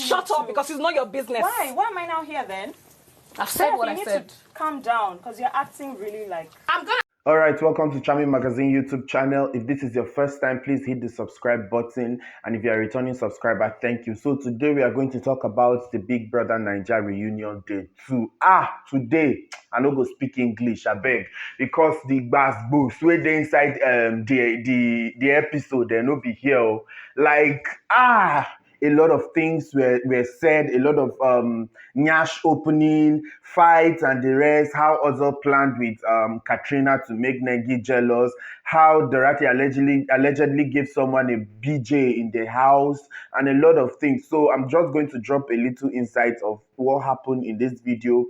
shut up because it's not your business. Why? Why am I now here then? I've said what I said. You need to calm down because you're acting really like... I'm gonna... Alright, welcome to Charming Magazine YouTube channel. If this is your first time, please hit the subscribe button. And if you're a returning subscriber, thank you. So today we are going to talk about the Big Brother Naija reunion day 2. Today, I no go speak English, I beg. Because the bass boost, where they inside the episode, they no be here. A lot of things were said, a lot of nyash opening, fights and the rest, how Ozo planned with Katrina to make Nengi jealous, how Dorathy allegedly gave someone a BJ in the house, and a lot of things. So I'm just going to drop a little insight of what happened in this video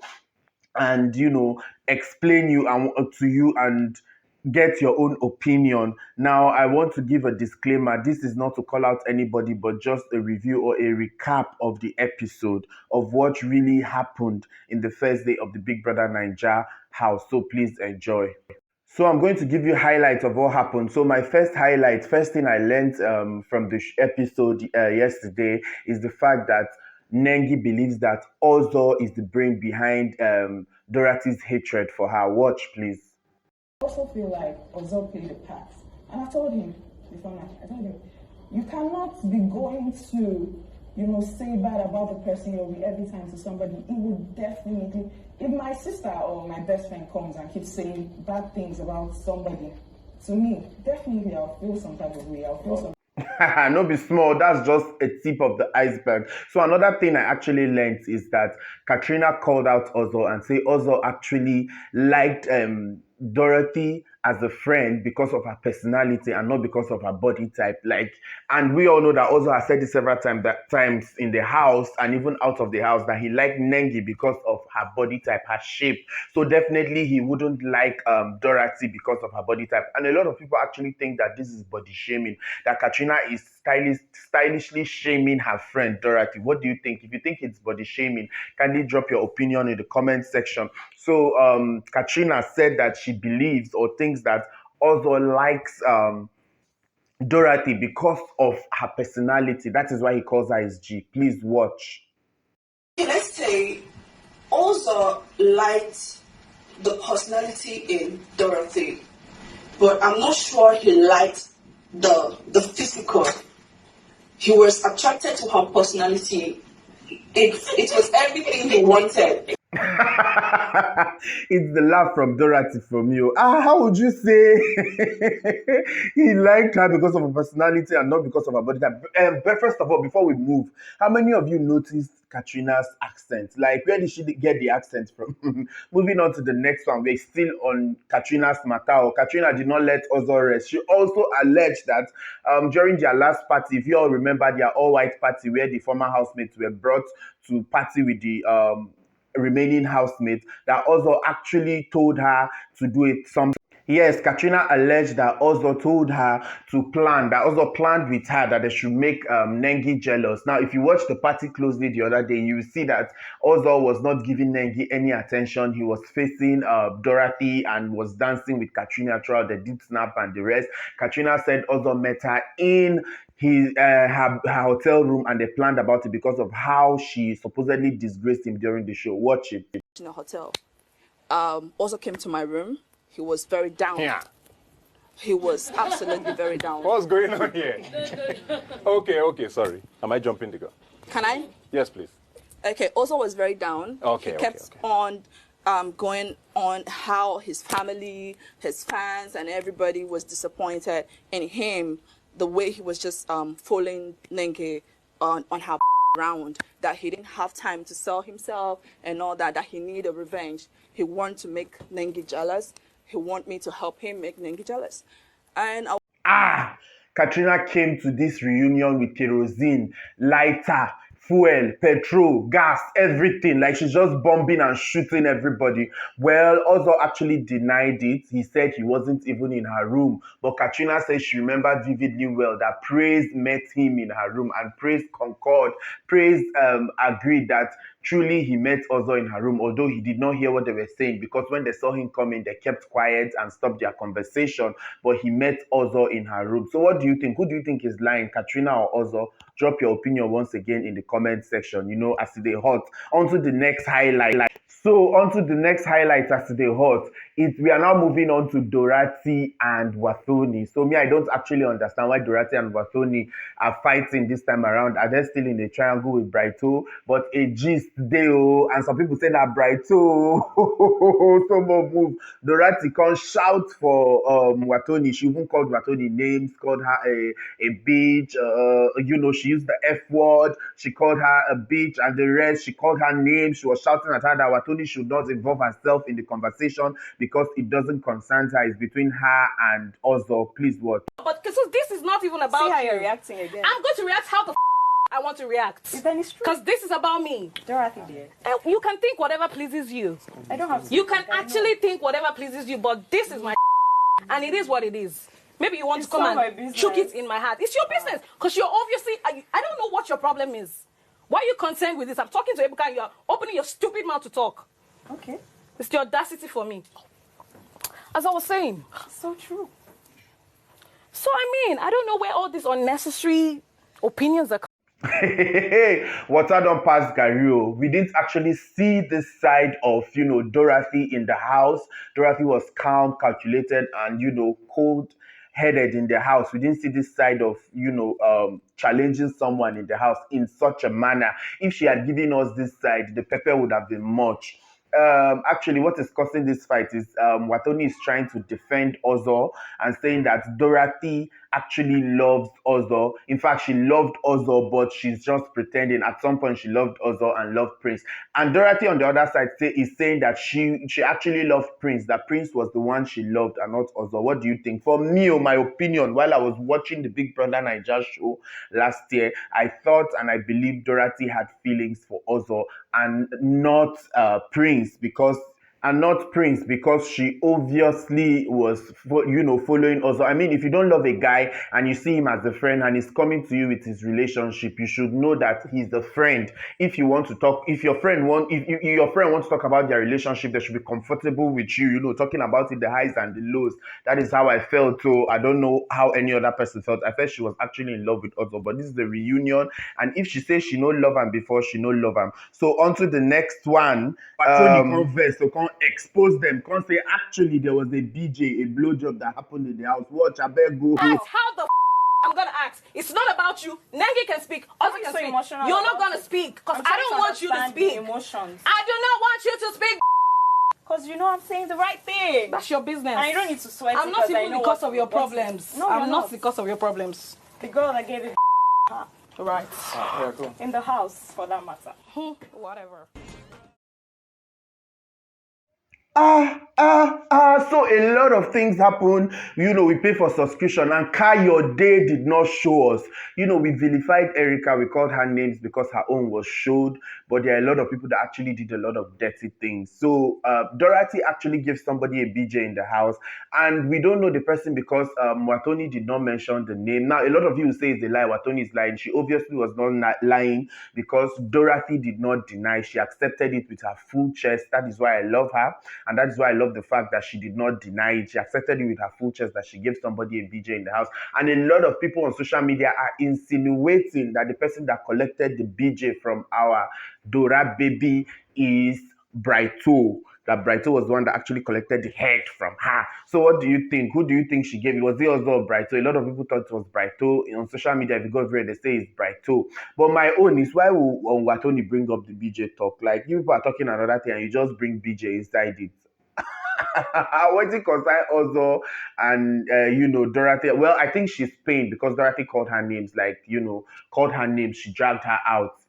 and, explain to you and get your own opinion. Now, I want to give a disclaimer. This is not to call out anybody, but just a review or a recap of the episode of what really happened in the first day of the Big Brother Naija house. So please enjoy. So I'm going to give you highlights of what happened. So my first thing I learned from the episode yesterday is the fact that Nengi believes that Ozo is the brain behind Dorathy's hatred for her. Watch, please. I also feel like Ozo played a part. And I told him before now, you cannot be going to, say bad about the person you're with every time to somebody. It would definitely, if my sister or my best friend comes and keeps saying bad things about somebody, to me, definitely I'll feel some type of way. I'll feel some. No be small, that's just a tip of the iceberg. So another thing I actually learned is that Katrina called out Ozo and said Ozo actually liked Dorathy as a friend because of her personality and not because of her body type. And we all know that Ozo has said this several times in the house and even out of the house that he liked Nengi because of her body type, her shape. So definitely he wouldn't like Dorathy because of her body type. And a lot of people actually think that this is body shaming, that Katrina is stylishly shaming her friend Dorathy. What do you think? If you think it's body shaming, kindly drop your opinion in the comment section. So Katrina said that she believes or thinks that Ozo likes Dorathy because of her personality. That is why he calls her his G. Please watch. Let's say Ozo liked the personality in Dorathy, but I'm not sure he liked the physical. He was attracted to her personality. It was everything he wanted. It's the laugh from Dorathy from you. How would you say he liked her because of her personality and not because of her body type? But first of all, before we move, how many of you noticed Katrina's accent? Where did she get the accent from? Moving on to the next one, we're still on Katrina's matter. Katrina did not let Ozo rest. She also alleged that during their last party, if you all remember their all-white party where the former housemates were brought to party with the remaining housemate, that Ozo actually told her to do it something. Yes, Katrina alleged that Ozo told her to plan, that Ozo planned with her that they should make Nengi jealous. Now, if you watch the party closely the other day, you will see that Ozo was not giving Nengi any attention. He was facing Dorathy and was dancing with Katrina throughout the deep snap and the rest. Katrina said Ozo met her in her hotel room and they planned about it because of how she supposedly disgraced him during the show. Watch it. In a hotel, Ozo came to my room. He was very down. Yeah. He was absolutely very down. What's going on here? Okay, sorry. Am I jumping the gun? Can I? Yes, please. Okay, Ozo was very down. Okay, he kept on going on how his family, his fans, and everybody was disappointed in him, the way he was just following Nengi on her round, that he didn't have time to sell himself and all that he needed revenge. He wanted to make Nengi jealous. He wanted me to help him make Nengi jealous. And Katrina came to this reunion with kerosene, lighter, fuel, petrol, gas, everything. She's just bombing and shooting everybody. Well, Ozo actually denied it. He said he wasn't even in her room. But Katrina said she remembered vividly well that Praise met him in her room and Praise concurred. Praise agreed that truly he met Ozo in her room, although he did not hear what they were saying because when they saw him coming, they kept quiet and stopped their conversation. But he met Ozo in her room. So what do you think? Who do you think is lying, Katrina or Ozo? Drop your opinion once again in the comment section. As they hot. On to the next highlight. So on to the next highlight as they hot. We are now moving on to Dorathy and Wathoni. So me, I don't actually understand why Dorathy and Wathoni are fighting this time around. Are they still in a triangle with Brighto? But a gist deo, and some people say that Brighto some more move. Dorathy can't shout for Wathoni. She even called Wathoni names, called her a bitch. She used the F word. She called her a bitch and the rest. She called her names. She was shouting at her that Wathoni should not involve herself in the conversation because it doesn't concern her. It's between her and Ozo. Please, what? But so this is not even about See how you. you're reacting again. I'm going to react how the I want to react. Then it's true. Because this is about me. Dorathy did. You can think whatever pleases you. I don't have to. You can actually think whatever pleases you, but this is my and it is what it is. Maybe you want to come and choke it in my heart. It's your business. Because you're obviously, I don't know what your problem is. Why are you concerned with this? I'm talking to Ebuka and you're opening your stupid mouth to talk. Okay. It's the audacity for me. As I was saying. So true. So, I don't know where all these unnecessary opinions are. Water don't pass Gario. We didn't actually see this side of, Dorathy in the house. Dorathy was calm, calculated, and, cold-headed in the house. We didn't see this side of, challenging someone in the house in such a manner. If she had given us this side, the pepper would have been much. Actually, what is causing this fight is Wathoni is trying to defend Ozo and saying that Dorathy actually loves Ozo. In fact, she loved Ozo, but she's just pretending. At some point, she loved Ozo and loved Prince. And Dorathy on the other side is saying that she actually loved Prince, that Prince was the one she loved and not Ozo. What do you think? For me, my opinion, while I was watching the Big Brother Naija show last year, I thought and I believed Dorathy had feelings for Ozo and not Prince because she obviously was, following Ozo. If you don't love a guy and you see him as a friend and he's coming to you with his relationship, you should know that he's the friend. If your friend wants to talk about their relationship, they should be comfortable with you, talking about it, the highs and the lows. That is how I felt. So I don't know how any other person felt. I felt she was actually in love with Ozo, but this is the reunion. And if she says she no love him before, she no love him. So on to the next one. So can't expose them. Can't say actually there was a DJ, a blowjob that happened in the house. Watch, I better go. How the I'm gonna ask. It's not about you. Nengi can speak. Ozo can speak. You're not gonna speak because I don't want you to speak. Emotions. I do not want you to speak. Because I'm saying the right thing. That's your business. And you don't need to sweat. I'm not even because of your problems. No, I'm not because of your problems. The girl that gave it. Right. Yeah, cool. In the house, for that matter. Whatever. So a lot of things happen. We pay for subscription and Kayode did not show us. We vilified Erica. We called her names because her own was showed. But there are a lot of people that actually did a lot of dirty things. So Dorathy actually gave somebody a BJ in the house. And we don't know the person because Wathoni did not mention the name. Now, a lot of you say it's a lie. Wathoni is lying. She obviously was not lying because Dorathy did not deny. She accepted it with her full chest. That is why I love her. And that is why I love the fact that she did not deny it. She accepted it with her full chest that she gave somebody a BJ in the house. And a lot of people on social media are insinuating that the person that collected the BJ from our Dora baby is Brighto. That Brighto was the one that actually collected the head from her. So what do you think? Who do you think she gave it? Was it also Brighto? A lot of people thought it was Brighto. On social media, if you go over it, they say it's Brighto. But my own is why will Wathoni bring up the BJ talk? Like, you people are talking another thing and you just bring BJ inside it. What it concern Ozo and Dorathy? Well, I think she's pained because Dorathy called her names, called her names. She dragged her out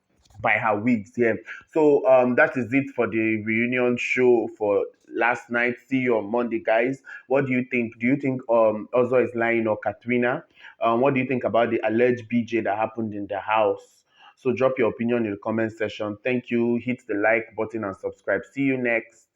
by her wigs. Yeah. So that is it for the reunion show for last night. See you on Monday, guys. What do you think? Do you think Ozo is lying or Katrina? What do you think about the alleged BJ that happened in the house? So drop your opinion in the comment section. Thank you. Hit the like button and subscribe. See you next.